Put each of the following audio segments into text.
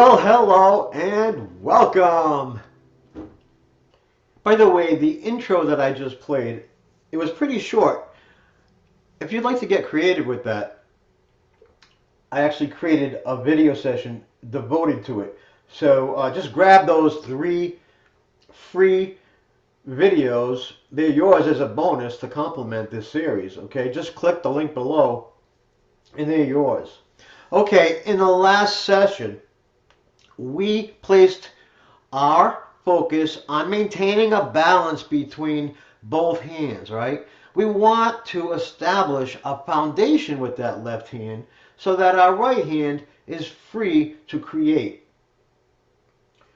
Well, hello and welcome. By the way, the intro that I just played, it was pretty short. If you'd like to get creative with that, I actually created a video session devoted to it. So just grab those 3 free videos. They're yours as a bonus to complement this series, okay? Just click the link below and they're yours. Okay, in the last session, we placed our focus on maintaining a balance between both hands, right? We want to establish a foundation with that left hand so that our right hand is free to create.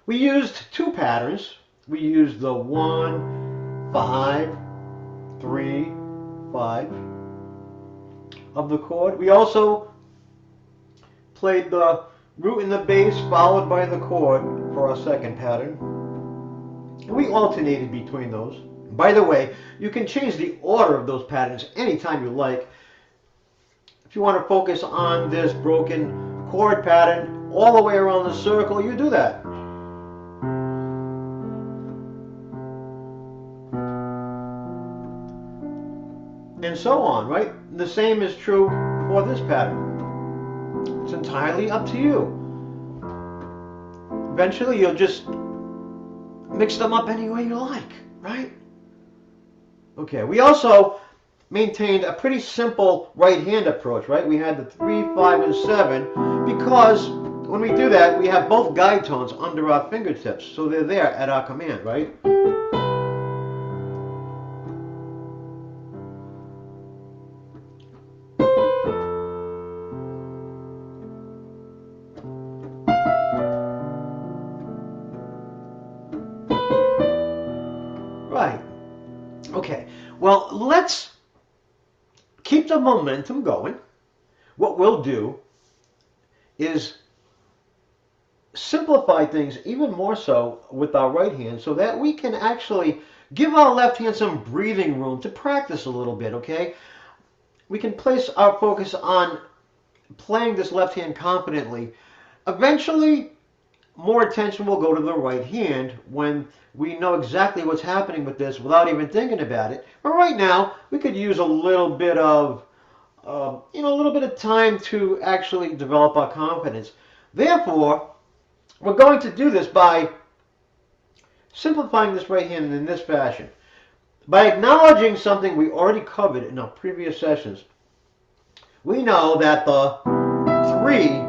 We used 2 patterns. We used the 1, 5, 3, 5 of the chord. We also played the root and the bass followed by the chord for our second pattern. We alternated between those. By the way, you can change the order of those patterns anytime you like. If you want to focus on this broken chord pattern all the way around the circle, you do that. And so on, right? The same is true for this pattern. It's entirely up to you. Eventually, you'll just mix them up any way you like, right? Okay, we also maintained a pretty simple right hand approach, right? We had the 3, 5, and 7 because when we do that, we have both guide tones under our fingertips, so they're there at our command, right? Right. Okay, well, let's keep the momentum going. What we'll do is simplify things even more so with our right hand so that we can actually give our left hand some breathing room to practice a little bit, okay? We can place our focus on playing this left hand confidently. Eventually, more attention will go to the right hand when we know exactly what's happening with this without even thinking about it. But right now, we could use a little bit of, a little bit of time to actually develop our confidence. Therefore, we're going to do this by simplifying this right hand in this fashion. By acknowledging something we already covered in our previous sessions, we know that the 3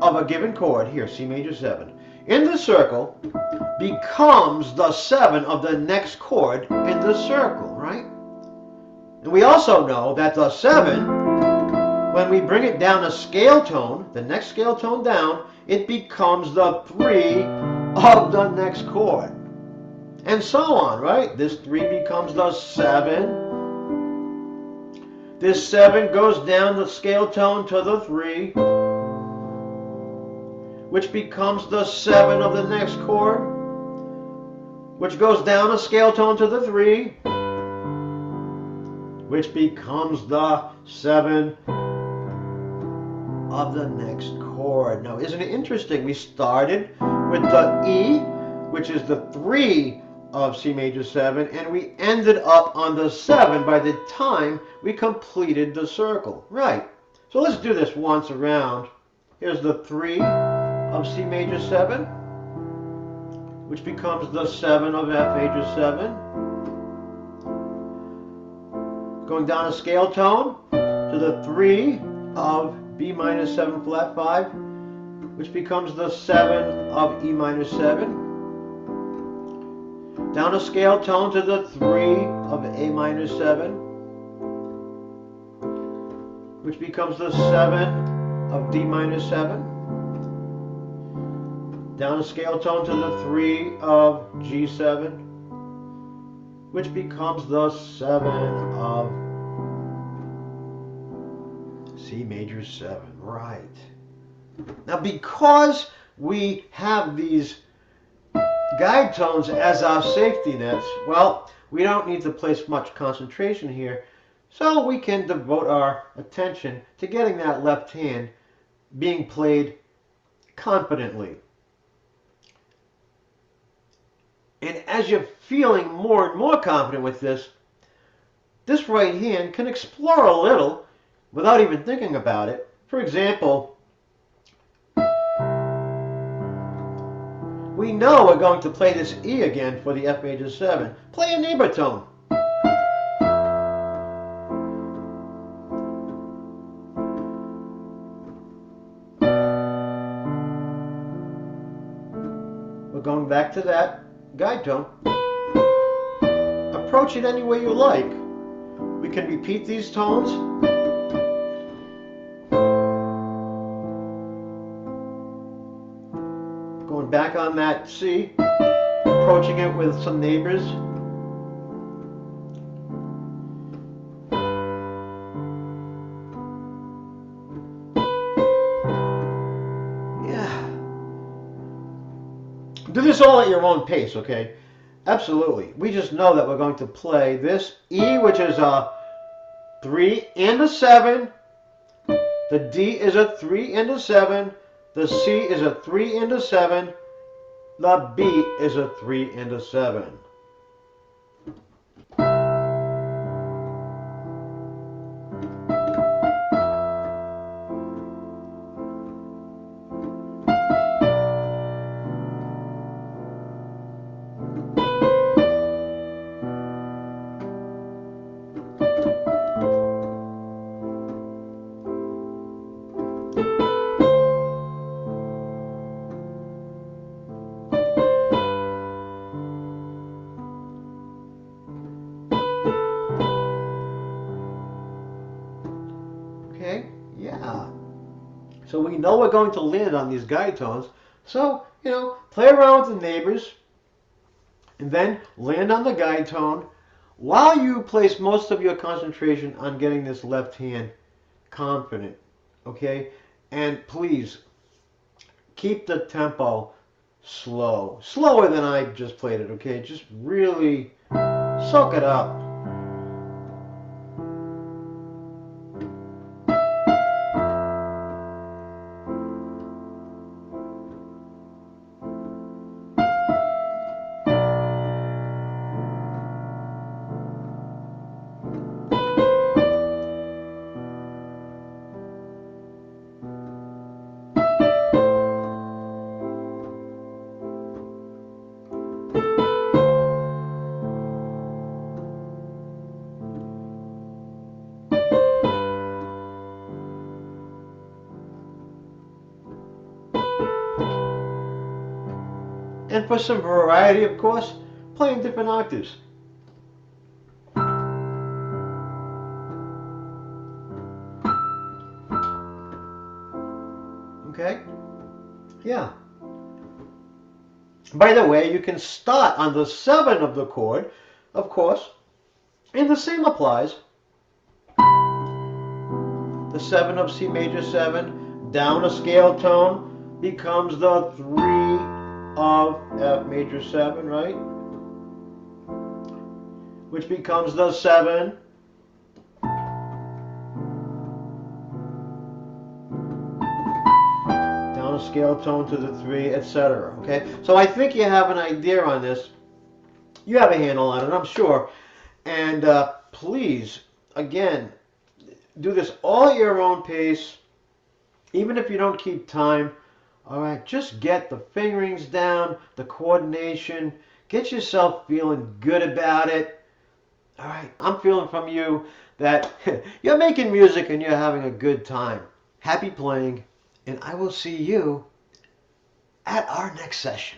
of a given chord, here, C major 7, in the circle becomes the 7 of the next chord in the circle, right? And we also know that the 7, when we bring it down a scale tone, the next scale tone down, it becomes the 3 of the next chord. And so on, right? This 3 becomes the 7. This 7 goes down the scale tone to the 3, which becomes the 7 of the next chord, which goes down a scale tone to the 3, which becomes the 7 of the next chord. Now, isn't it interesting? We started with the E, which is the 3 of C major 7, and we ended up on the 7 by the time we completed the circle. Right. So let's do this once around. Here's the 3 of C major 7, which becomes the 7 of F major 7. Going down a scale tone to the 3 of B minor 7 flat 5, which becomes the 7 of E minor 7. Down a scale tone to the 3 of A minor 7, which becomes the 7 of D minor 7. Down a scale tone to the 3 of G7, which becomes the 7 of C major 7. Right. Now, because we have these guide tones as our safety nets, well, we don't need to place much concentration here, so we can devote our attention to getting that left hand being played confidently. And as you're feeling more and more confident with this right hand can explore a little without even thinking about it. For example, we know we're going to play this E again for the F major 7. Play a neighbor tone. We're going back to that guide tone. Approach it any way you like. We can repeat these tones. Going back on that C, approaching it with some neighbors. Yeah. Do this all at your own pace, okay? Absolutely. We just know that we're going to play this E, which is a 3 and a 7. The D is a 3 and a 7. The C is a 3 and a 7. The B is a 3 and a 7. Okay, yeah. So we know we're going to land on these guide tones. So, play around with the neighbors and then land on the guide tone while you place most of your concentration on getting this left hand confident. Okay? And please keep the tempo slow. Slower than I just played it, okay? Just really soak it up. And for some variety, of course, playing different octaves. Okay? Yeah. By the way, you can start on the 7 of the chord, of course, and the same applies. The 7 of C major 7, down a scale tone, becomes the 3 of F major 7, right? Which becomes the 7. Down a scale tone to the 3, etc. Okay? So I think you have an idea on this. You have a handle on it, I'm sure. And please, again, do this all at your own pace. Even if you don't keep time. All right, just get the fingerings down, the coordination, get yourself feeling good about it. All right, I'm feeling from you that you're making music and you're having a good time. Happy playing, and I will see you at our next session.